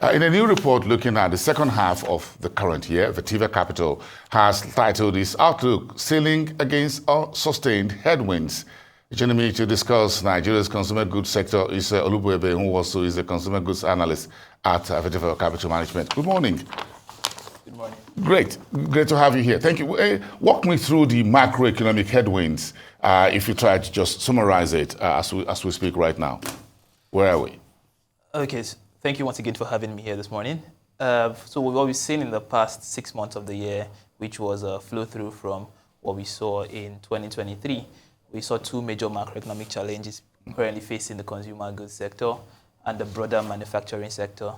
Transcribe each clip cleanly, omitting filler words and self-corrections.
In a new report looking at the second half of the current year, Vetiva Capital has titled its outlook, Sailing Against Sustained Headwinds. Joining me to discuss Nigeria's consumer goods sector is Oluebube Nwosu, is a consumer goods analyst at Vetiva Capital Management. Good morning. Good morning. Great to have you here. Thank you. Walk me through the macroeconomic headwinds, if you try to just summarize it as we speak right now. Where are we? Okay, so thank you once again for having me here this morning. So what we've seen in the past 6 months of the year, which was a flow through from what we saw in 2023, we saw two major macroeconomic challenges currently facing the consumer goods sector and the broader manufacturing sector.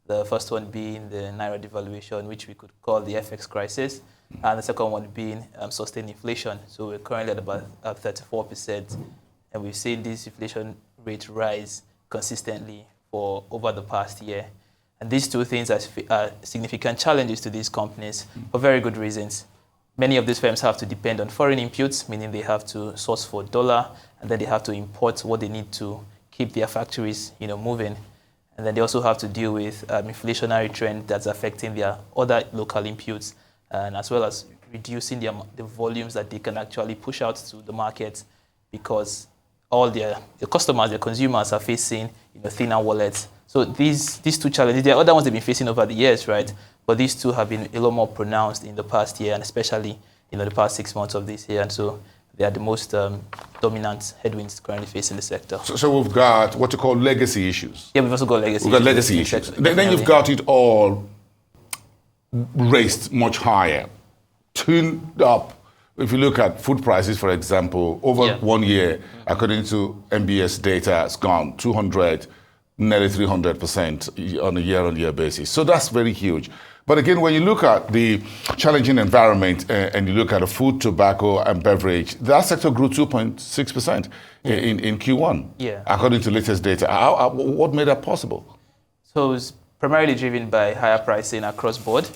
The first one being the Naira devaluation, which we could call the FX crisis, and the second one being sustained inflation. So we're currently at about 34%, and we've seen this inflation rate rise consistently for over the past year. And these two things are significant challenges to these companies for very good reasons. Many of these firms have to depend on foreign inputs, meaning they have to source for dollar, and then they have to import what they need to keep their factories, moving. And then they also have to deal with inflationary trend that's affecting their other local inputs, and as well as reducing the volumes that they can actually push out to the market, because all their customers, their consumers are facing thinner wallets. So these two challenges, there are other ones they've been facing over the years, right? But these two have been a lot more pronounced in the past year, and especially the past 6 months of this year. And so they are the most dominant headwinds currently facing the sector. So we've got what you call legacy issues. Yeah, we've also got legacy issues. We've got legacy issues. Then you've got it all raised much higher, tuned up. If you look at food prices, for example, over 1 year, according to MBS data, it's gone 200, nearly 300% on a year-on-year basis. So that's very huge. But again, when you look at the challenging environment and you look at the food, tobacco, and beverage, that sector grew 2.6% in Q1, according to latest data. What made that possible? So it's primarily driven by higher pricing across board.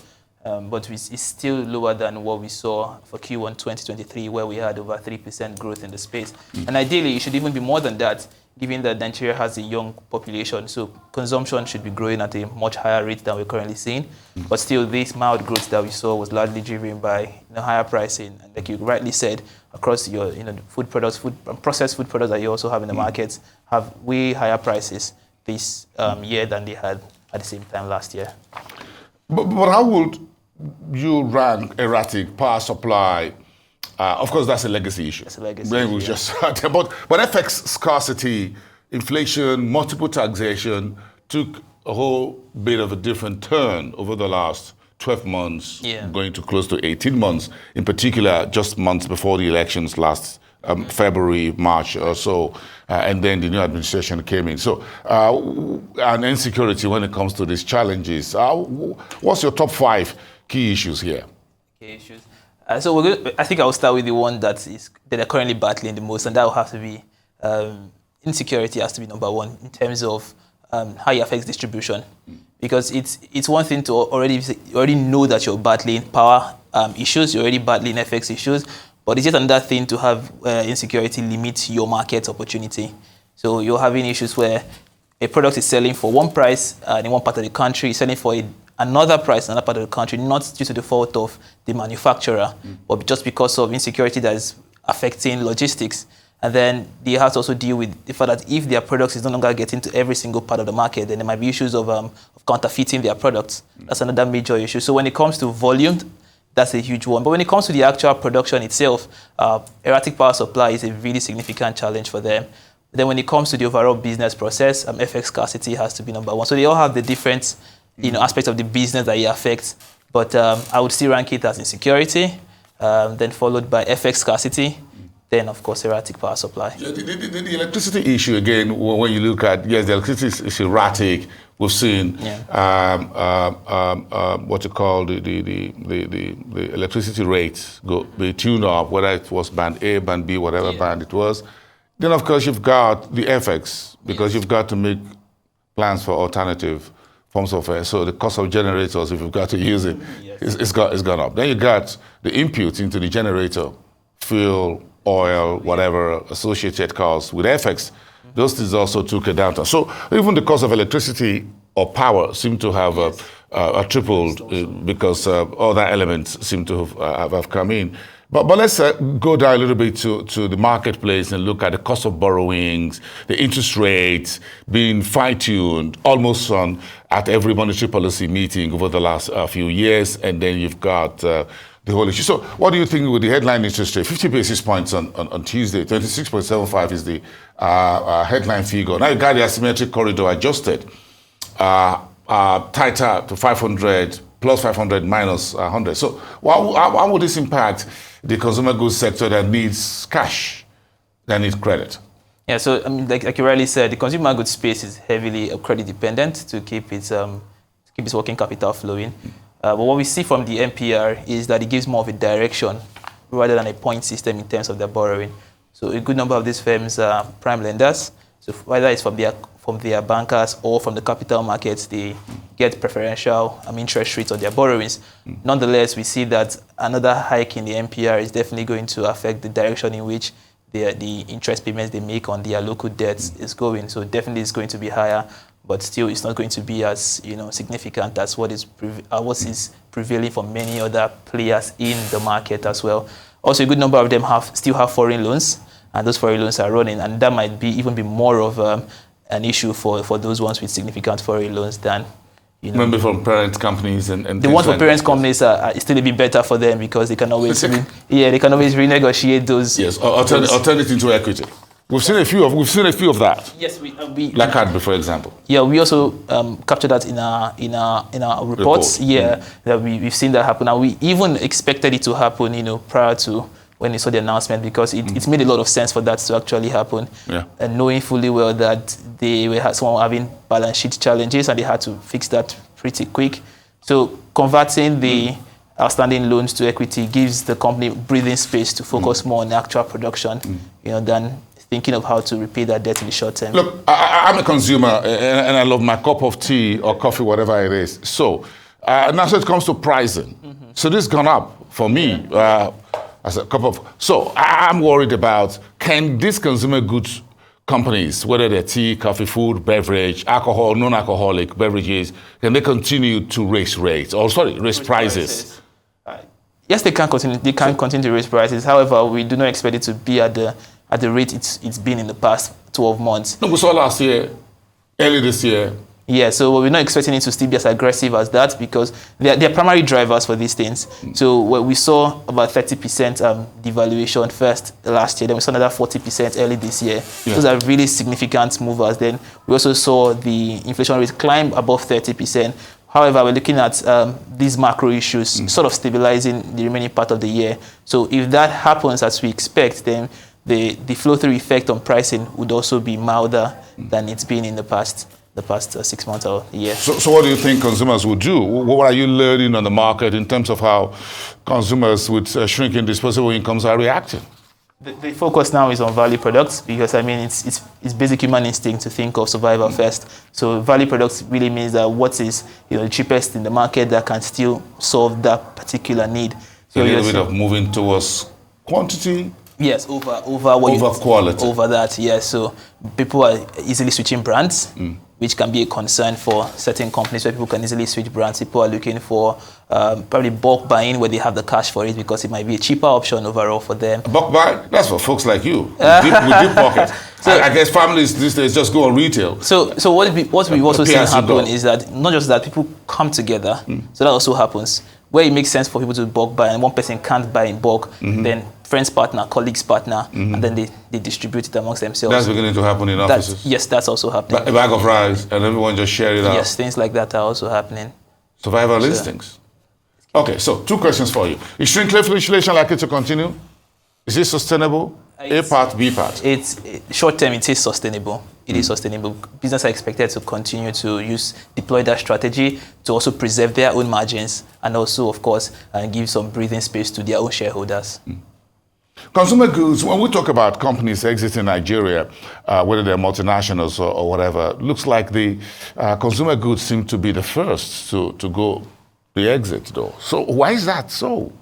But it's still lower than what we saw for Q1 2023, where we had over 3% growth in the space. And ideally, it should even be more than that, given that Nigeria has a young population. So consumption should be growing at a much higher rate than we're currently seeing. But still, this mild growth that we saw was largely driven by higher pricing. And like you rightly said, across your food products, processed food products that you also have in the markets have way higher prices this year than they had at the same time last year. But how would you rank erratic power supply? Of course, that's a legacy issue. That's a legacy issue. Just but FX scarcity, inflation, multiple taxation took a whole bit of a different turn over the last 12 months, going to close to 18 months, in particular, just months before the elections last February, March or so, and then the new administration came in. So, and insecurity when it comes to these challenges. What's your top 5 key issues here? Key issues. So I think I'll start with the one that they're currently battling the most, and that will have to be insecurity has to be number one in terms of how it affects distribution. Because it's one thing to already know that you're battling power issues, you're already battling FX issues, but it's just another thing to have insecurity limit your market opportunity. So you're having issues where a product is selling for one price in one part of the country, selling for another price in another part of the country, not due to the fault of the manufacturer, but just because of insecurity that is affecting logistics. And then they have to also deal with the fact that if their products is no longer getting to every single part of the market, then there might be issues of counterfeiting their products. That's another major issue. So when it comes to volume, that's a huge one. But when it comes to the actual production itself, erratic power supply is a really significant challenge for them. Then when it comes to the overall business process, FX scarcity has to be number one. So they all have the different aspects of the business that it affects. But I would still rank it as insecurity, then followed by FX scarcity, then, of course, erratic power supply. The electricity issue, again, when you look at, the electricity is erratic. We've seen what you call the electricity rates be tuned up, whether it was band A, band B, whatever band it was. Then, of course, you've got the FX, because you've got to make plans for alternative forms of so the cost of generators, if you've got to use it, it's gone up. Then you got the inputs into the generator, fuel, oil, whatever, associated costs with FX. Those things also took a downturn. So even the cost of electricity or power seem to have tripled because other elements seem to have come in. But let's go down a little bit to the marketplace and look at the cost of borrowings, the interest rates being fine-tuned almost at every monetary policy meeting over the last few years. And then you've got the whole issue. So what do you think with the headline interest rate? 50 basis points on Tuesday, 26.75 is the headline figure. Now you got the asymmetric corridor adjusted, tighter to 500, plus 500, minus 100. So how would this impact the consumer goods sector that needs cash, that needs credit? Yeah, so I mean, like you rightly said, the consumer goods space is heavily credit dependent to keep its working capital flowing. But what we see from the MPR is that it gives more of a direction rather than a point system in terms of their borrowing. So a good number of these firms are prime lenders. So whether it's from their bankers or from the capital markets, they get preferential interest rates on their borrowings. Nonetheless, we see that another hike in the MPR is definitely going to affect the direction in which the interest payments they make on their local debts is going. So definitely it's going to be higher, but still it's not going to be as significant as what is prevailing for many other players in the market as well. Also, a good number of them still have foreign loans, and those foreign loans are running, and that might even be more of an issue for those ones with significant foreign loans than maybe from parent companies and the ones for parent companies are still a bit better for them because they can always renegotiate those. Yes, or turn it into equity. We've seen a few of that. Yes, we like Cadbury, for example. Yeah, we also captured that in our reports. Yeah, that we've seen that happen, and we even expected it to happen, prior to when we saw the announcement, because it made a lot of sense for that to actually happen. Yeah. And knowing fully well that someone having balance sheet challenges and they had to fix that pretty quick. So converting the outstanding loans to equity gives the company breathing space to focus more on actual production, than thinking of how to repay that debt in the short term. Look, I'm a consumer and I love my cup of tea or coffee, whatever it is. So now it comes to pricing. So this has gone up for me. As a cup of, so I'm worried about, can these consumer goods companies, whether they're tea, coffee, food, beverage, alcohol, non-alcoholic beverages, can they continue to raise prices? Yes, they can continue. They can continue to raise prices. However, we do not expect it to be at the rate it's been in the past 12 months. No, we saw last year, early this year. Yeah, so we're not expecting it to still be as aggressive as that because they're primary drivers for these things. So we saw about 30% devaluation first last year, then we saw another 40% early this year. Yeah. Those are really significant movers. Then we also saw the inflation rate climb above 30%. However, we're looking at these macro issues sort of stabilizing the remaining part of the year. So if that happens as we expect, then the flow-through effect on pricing would also be milder than it's been in the past 6 months or a year. So what do you think consumers will do? What are you learning on the market in terms of how consumers with shrinking disposable incomes are reacting? The focus now is on value products because, it's basic human instinct to think of survival first. So value products really means that what is the cheapest in the market that can still solve that particular need. So a little bit of moving towards quantity? Yes, over quality. Over that, yes. So people are easily switching brands, which can be a concern for certain companies where people can easily switch brands. People are looking for probably bulk buying where they have the cash for it because it might be a cheaper option overall for them. Bulk buy? That's for folks like you with deep pockets. So, I guess families these days just go on retail. So what we've also seen happen is that not just that people come together, so that also happens. Where it makes sense for people to bulk buy and one person can't buy in bulk, then friends partner, colleagues partner, and then they distribute it amongst themselves. That's beginning to happen in offices? Yes, that's also happening. A bag of rice and everyone just share it out? Yes, things like that are also happening. Survival instincts. Okay, so 2 questions for you. Is shrinkflation likely to continue? Is it sustainable? A part, B part? It's short term, it is sustainable. It is sustainable. Businesses are expected to continue to deploy that strategy to also preserve their own margins and also, of course, give some breathing space to their own shareholders. Consumer goods, when we talk about companies exiting Nigeria, whether they're multinationals or whatever, looks like the consumer goods seem to be the first to go the exit though. So why is that so?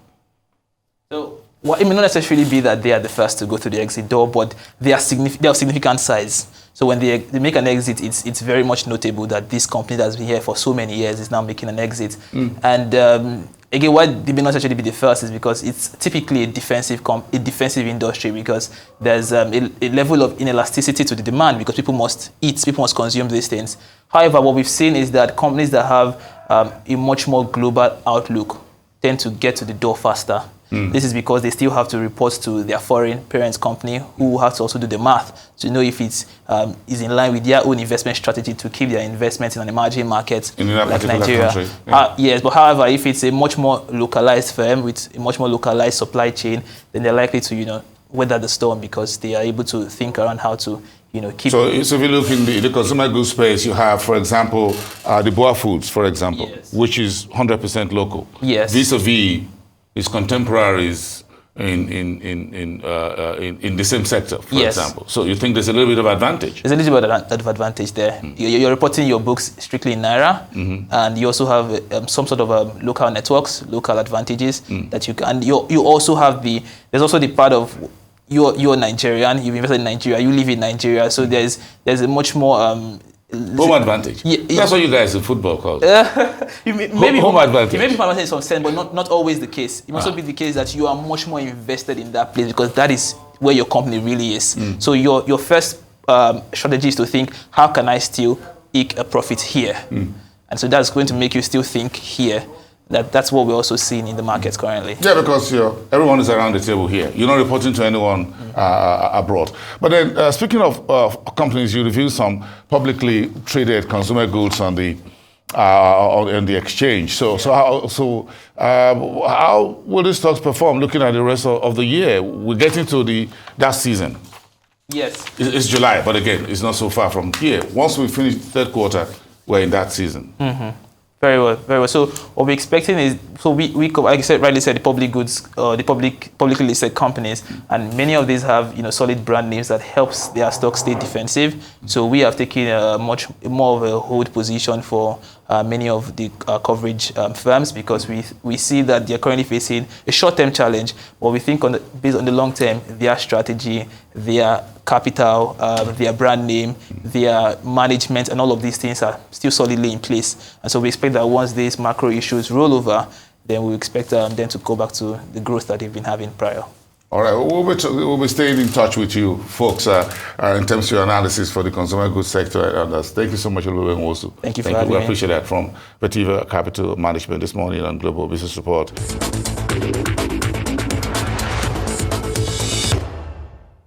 Well, it may not necessarily be that they are the first to go through the exit door, but they are of significant size. So when they make an exit, it's very much notable that this company that's been here for so many years is now making an exit. And again, why they may not actually be the first is because it's typically a defensive industry, because there's a level of inelasticity to the demand, because people must eat, people must consume these things. However, what we've seen is that companies that have a much more global outlook tend to get to the door faster. This is because they still have to report to their foreign parent company, who have to also do the math to know if it is in line with their own investment strategy to keep their investments in an emerging market like Nigeria. Yes, but however, if it's a much more localized firm with a much more localized supply chain, then they're likely to, weather the storm, because they are able to think around how to keep. So if you look in the consumer goods space, you have, for example, the Boa Foods, for example, which is 100% local. Yes. Vis-a-vis its contemporaries in the same sector, for example. So you think there's a little bit of advantage? There's a little bit of advantage there. You're reporting your books strictly in Naira, and you also have some sort of local networks, local advantages that you can. And you also have there's also the part of you're Nigerian, you've invested in Nigeria, you live in Nigeria, so there's a much more home advantage. That's what you guys in football call it. Maybe home advantage. Maybe home advantage in some sense, but not always the case. It must also be the case that you are much more invested in that place, because that is where your company really is. So your first strategy is to think, how can I still eke a profit here? And so that's going to make you still think here. That's what we're also seeing in the markets currently. Yeah, because everyone is around the table here. You're not reporting to anyone abroad. But then, speaking of companies, you reviewed some publicly traded consumer goods on the exchange. So how will these stocks perform looking at the rest of the year? We're getting to that season. Yes. It's July, but again, it's not so far from here. Once we finish the third quarter, we're in that season. Very well, very well. So what we're expecting is, we like I said, rightly said, the public goods, the publicly listed companies, and many of these have solid brand names that helps their stocks stay defensive. So we have taken a much more of a hold position for many of the coverage firms, because we see that they're currently facing a short-term challenge, but we think based on the long term, their strategy, their capital, their brand name, their management, and all of these things are still solidly in place. And so we expect that once these macro issues roll over, then we expect them to go back to the growth that they've been having prior. All right, we'll be staying in touch with you folks in terms of your analysis for the consumer goods sector. Thank you so much, Oluebube Nwosu. Thank you for having me. We appreciate that from Vetiva Capital Management this morning on Global Business Report.